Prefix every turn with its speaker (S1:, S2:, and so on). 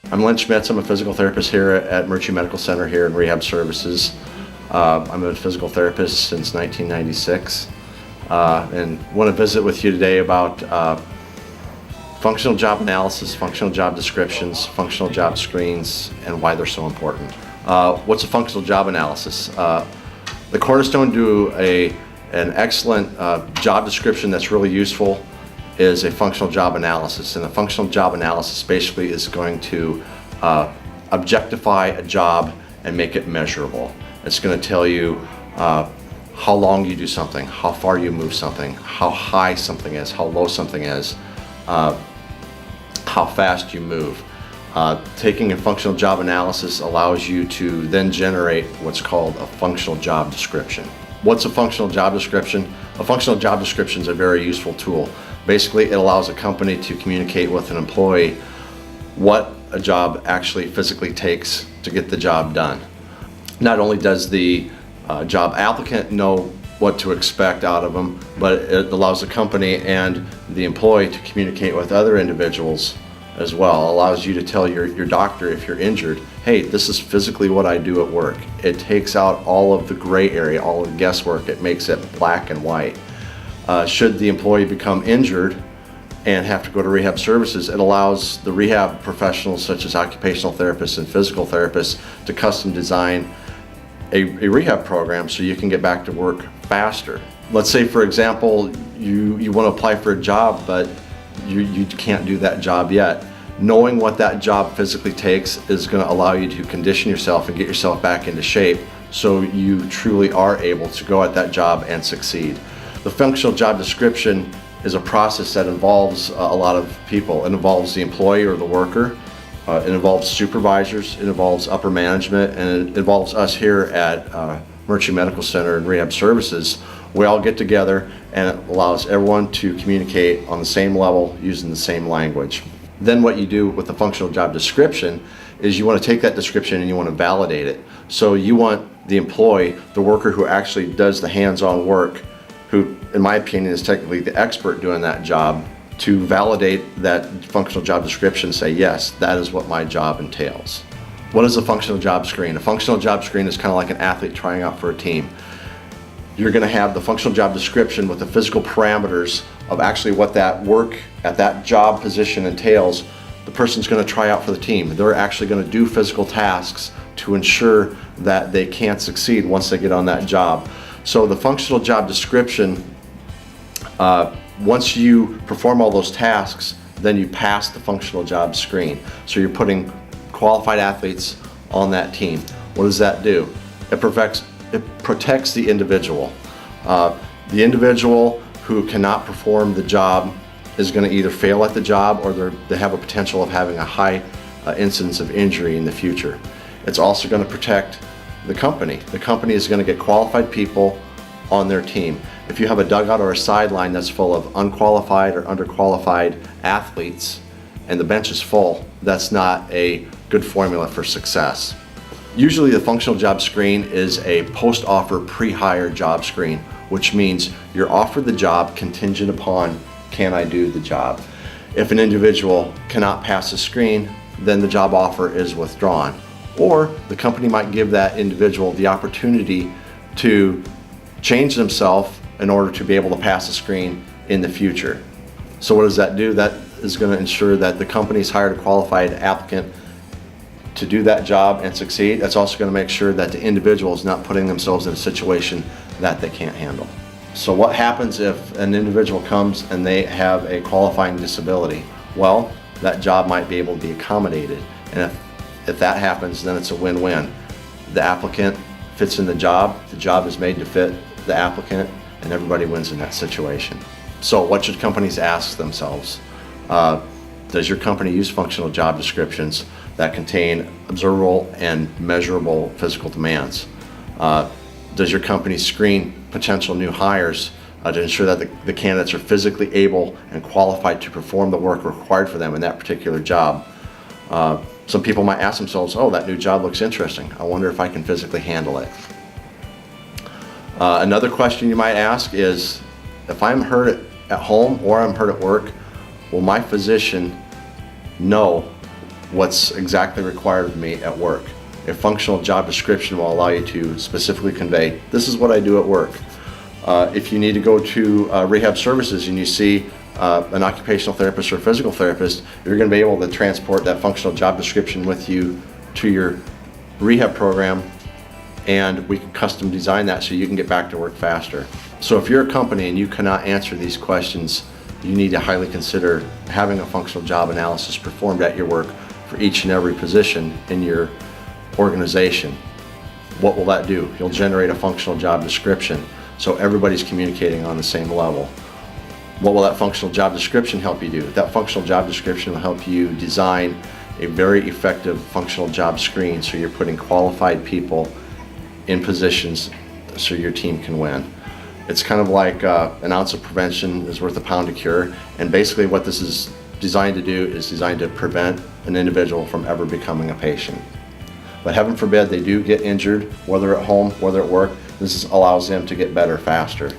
S1: I'm Lynn Schmitz. I'm a physical therapist here at MMC Medical Center here in Rehab Services. I'm a physical therapist since 1996 and want to visit with you today about functional job analysis, functional job descriptions, functional job screens, and why they're so important. What's a functional job analysis? The cornerstone to an excellent job description that's really useful is a functional job analysis, and a functional job analysis basically is going to objectify a job and make it measurable. It's going to tell you how long you do something, how far you move something, how high something is, how low something is, how fast you move. Taking a functional job analysis allows you to then generate what's called a functional job description. What's a functional job description? A functional job description is a very useful tool. Basically, it allows a company to communicate with an employee what a job actually physically takes to get the job done. Not only does the job applicant know what to expect out of them, but it allows the company and the employee to communicate with other individuals as well. It allows you to tell your doctor if you're injured, hey, this is physically what I do at work. It takes out all of the gray area, all of the guesswork. It makes it black and white. Should the employee become injured and have to go to rehab services, it allows the rehab professionals such as occupational therapists and physical therapists to custom design a rehab program so you can get back to work faster. Let's say, for example, you want to apply for a job, but you can't do that job yet. Knowing what that job physically takes is going to allow you to condition yourself and get yourself back into shape so you truly are able to go at that job and succeed. The functional job description is a process that involves a lot of people. It involves the employee or the worker, it involves supervisors, it involves upper management, and it involves us here at MMC Medical Center and Rehab Services. We all get together and it allows everyone to communicate on the same level using the same language. Then what you do with the functional job description is you want to take that description and you want to validate it. So you want the employee, the worker who actually does the hands-on work, who in my opinion is technically the expert doing that job, to validate that functional job description, say yes, that is what my job entails. What is a functional job screen? A functional job screen is kind of like an athlete trying out for a team. You're going to have the functional job description with the physical parameters of actually what that work at that job position entails. The person's going to try out for the team. They're actually going to do physical tasks to ensure that they can succeed once they get on that job. So the functional job description, once you perform all those tasks, then you pass the functional job screen. So you're putting qualified athletes on that team. What does that do? It protects the individual. The individual who cannot perform the job is going to either fail at the job or they have a potential of having a high incidence of injury in the future. It's also going to protect the company. The company is going to get qualified people on their team. If you have a dugout or a sideline that's full of unqualified or underqualified athletes and the bench is full, that's not a good formula for success. Usually the functional job screen is a post-offer pre-hire job screen, which means you're offered the job contingent upon, can I do the job? If an individual cannot pass the screen, then the job offer is withdrawn. Or the company might give that individual the opportunity to change themselves in order to be able to pass the screen in the future. So what does that do? That is going to ensure that the company's hired a qualified applicant to do that job and succeed. That's also going to make sure that the individual is not putting themselves in a situation that they can't handle. So what happens if an individual comes and they have a qualifying disability? Well, that job might be able to be accommodated, and if that happens, then it's a win-win. The applicant fits in the job is made to fit the applicant, and everybody wins in that situation. So what should companies ask themselves? Does your company use functional job descriptions that contain observable and measurable physical demands? Does your company screen potential new hires to ensure that the candidates are physically able and qualified to perform the work required for them in that particular job? Some people might ask themselves, oh, that new job looks interesting. I wonder if I can physically handle it. Another question you might ask is, if I'm hurt at home or I'm hurt at work, will my physician know what's exactly required of me at work. A functional job description will allow you to specifically convey, this is what I do at work. If you need to go to rehab services and you see an occupational therapist or physical therapist, you're going to be able to transport that functional job description with you to your rehab program, and we can custom design that so you can get back to work faster. So if you're a company and you cannot answer these questions, you need to highly consider having a functional job analysis performed at your work for each and every position in your organization. What will that do? You'll generate a functional job description so everybody's communicating on the same level. What will that functional job description help you do? That functional job description will help you design a very effective functional job screen so you're putting qualified people in positions so your team can win. It's kind of like an ounce of prevention is worth a pound of cure, and basically what this is designed to do is designed to prevent an individual from ever becoming a patient. But heaven forbid they do get injured, whether at home, whether at work, this allows them to get better faster.